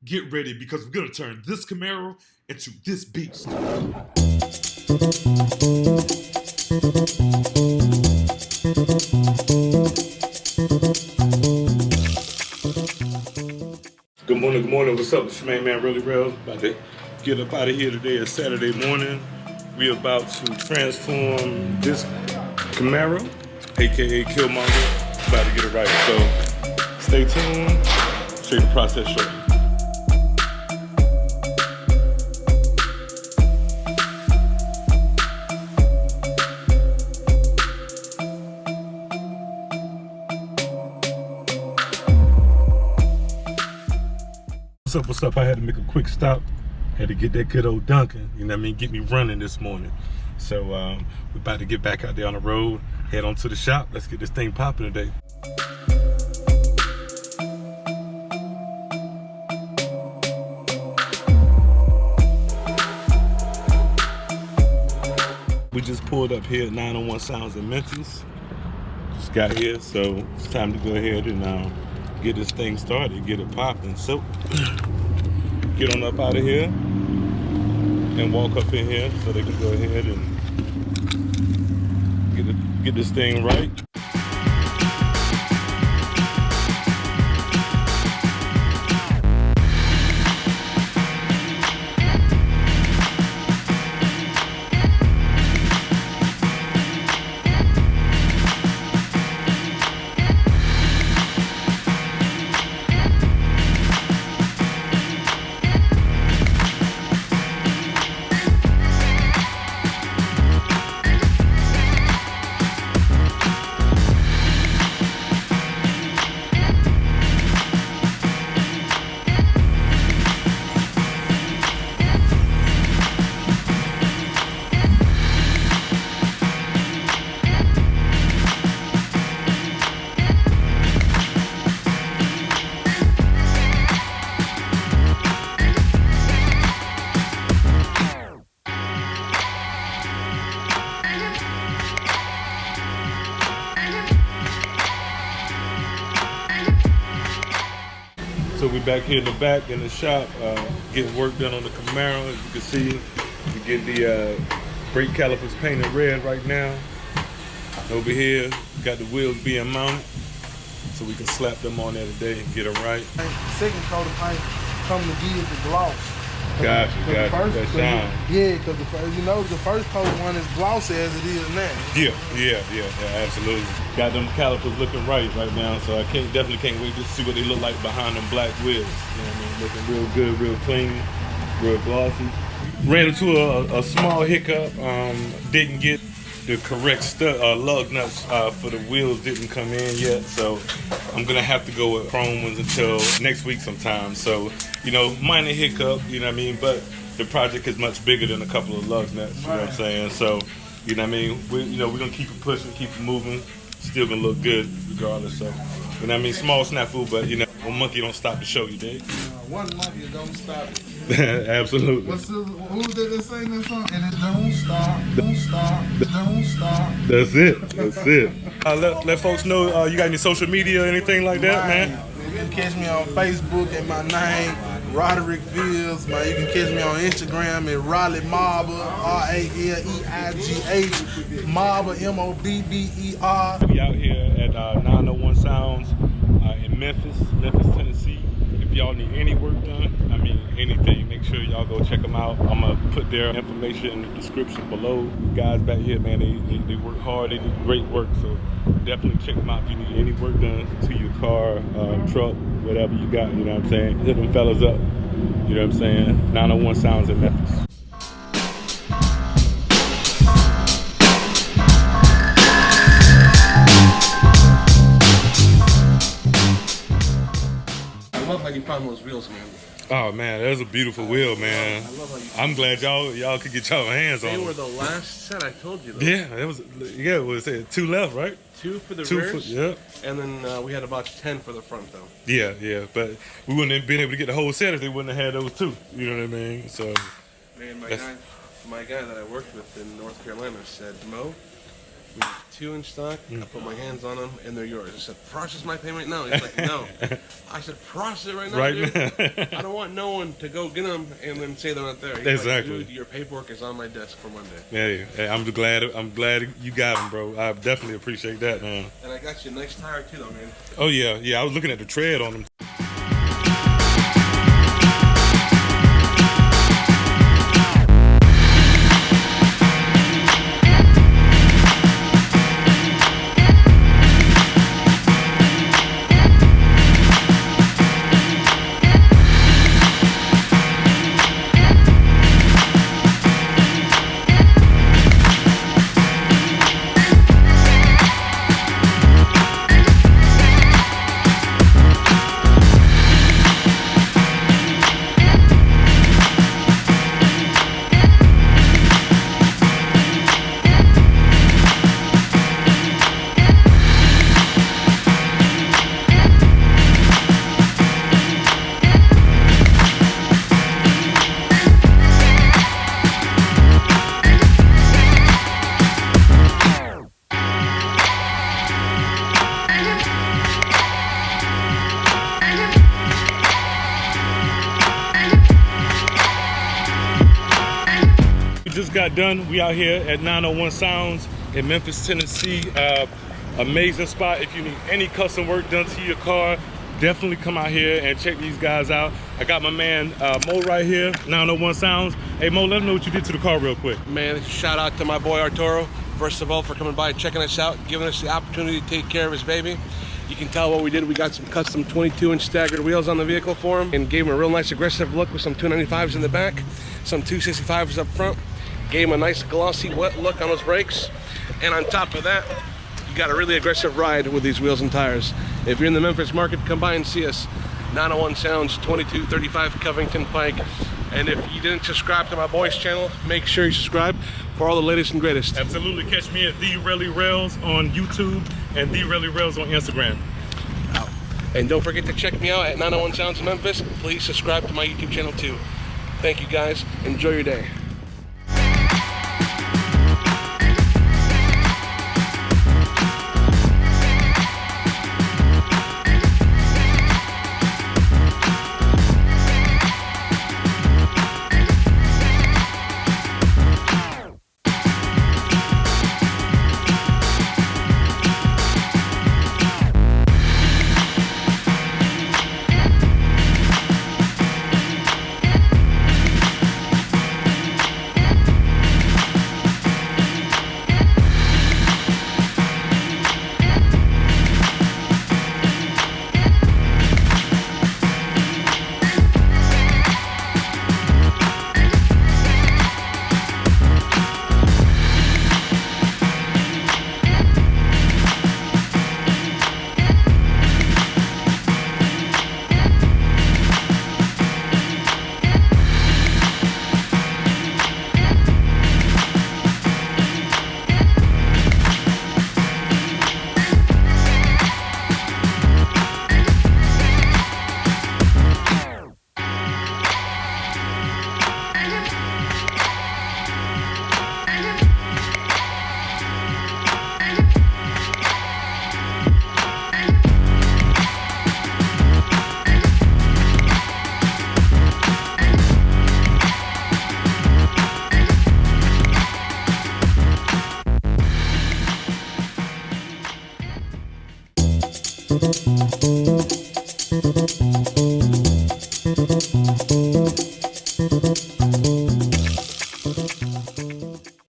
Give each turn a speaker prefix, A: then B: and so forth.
A: get ready because we're gonna turn this Camaro into this beast. Good morning, what's up? It's your man, Really Real. About to get up out of here today. It's Saturday morning. We about to transform this Camaro, aka Killmonger. About to get it right. So stay tuned. Show you the process shortly. What's up? I had to make a quick stop. Had to get that good old Duncan, you know what I mean, get me running this morning. So we're about to get back out there on the road, head on to the shop. Let's get this thing popping today. We just pulled up here at 901 Sounds in Memphis. Just got here, so it's time to go ahead and get this thing started, get it popping. So get on up out of here and walk up in here so they can go ahead and get this thing right. So we're back here in the back in the shop, getting work done on the Camaro. As you can see, we get the brake calipers painted red right now. Over here, got the wheels being mounted, so we can slap them on there today and get them right.
B: Second coat of paint coming to give the gloss.
A: Gotcha, that shine.
B: Yeah, because the first coat one is glossy as it is now.
A: Yeah, absolutely. Got them calipers looking right now, so I definitely can't wait to see what they look like behind them black wheels. You know what I mean? Looking real good, real clean, real glossy. Ran into a small hiccup. Didn't get the correct lug nuts for the wheels didn't come in yet, so I'm gonna have to go with chrome ones until next week sometime. So, you know, minor hiccup, you know what I mean, but the project is much bigger than a couple of lug nuts, you know what I'm saying? So, you know what I mean, we're gonna keep it pushing, keep it moving, still gonna look good regardless. So, you know what I mean, small snafu, but you know, one monkey don't stop the show, you dig?
B: One monkey don't stop it.
A: Absolutely.
B: Who did they sing that song? And it don't stop, don't stop, don't stop.
A: That's it. Let folks know you got any social media or anything like that, man?
B: You can catch me on Facebook at my name, Roderick Fields. Man, you can catch me on Instagram at Raleigh Mobber, R-A-L-E-I-G-H, Mobber, M-O-B-B-E-R.
A: We out here at 901 Sounds in Memphis, Tennessee. If y'all need any work done, I mean anything, make sure y'all go check them out. I'm gonna put their information in the description below. Guys back here, man, they work hard, they do great work, so definitely check them out if you need any work done to your car, truck, whatever you got, you know what I'm saying? Hit them fellas up, you know what I'm saying? 901 Sounds in Memphis.
C: You found those wheels, man.
A: Oh man, that was a beautiful wheel, man. I'm glad y'all could get y'all hands on them.
C: They were the last set I told you. Though.
A: Yeah, it was. Yeah, what was it? 2 left, right?
C: 2 for the rears.
A: Yeah.
C: And then we had about 10 for the front, though.
A: Yeah, but we wouldn't have been able to get the whole set if they wouldn't have had those 2. You know what I mean? So.
C: Man, my guy that I worked with in North Carolina said, Mo, We have 2 in stock. I put my hands on them, and they're yours. I said, process my payment now. He's like, no. I said, process it right now, dude. I don't want no one to go get them and then say they're not there. He's
A: Exactly.
C: like, dude, your paperwork is on my desk for Monday.
A: Hey, I'm glad you got them, bro. I definitely appreciate that, man.
C: And I got you a nice tire too, though, man.
A: Oh yeah. I was looking at the tread on them. Just got done. We out here at 901 Sounds in Memphis, Tennessee. Amazing spot. If you need any custom work done to your car, definitely come out here and check these guys out. I got my man Mo right here, 901 Sounds. Hey Mo, let them know what you did to the car real quick.
C: Man, shout out to my boy Arturo, first of all, for coming by, checking us out, giving us the opportunity to take care of his baby. You can tell what we did. We got some custom 22-inch staggered wheels on the vehicle for him and gave him a real nice aggressive look with some 295s in the back, some 265s up front. Gave him a nice glossy wet look on those brakes. And on top of that, you got a really aggressive ride with these wheels and tires. If you're in the Memphis market, come by and see us. 901 Sounds, 2235 Covington Pike. And if you didn't subscribe to my boy's channel, make sure you subscribe for all the latest and greatest.
A: Absolutely. Catch me at The Rally Rails on YouTube and The Rally Rails on Instagram.
C: And don't forget to check me out at 901 Sounds Memphis. Please subscribe to my YouTube channel too. Thank you guys. Enjoy your day.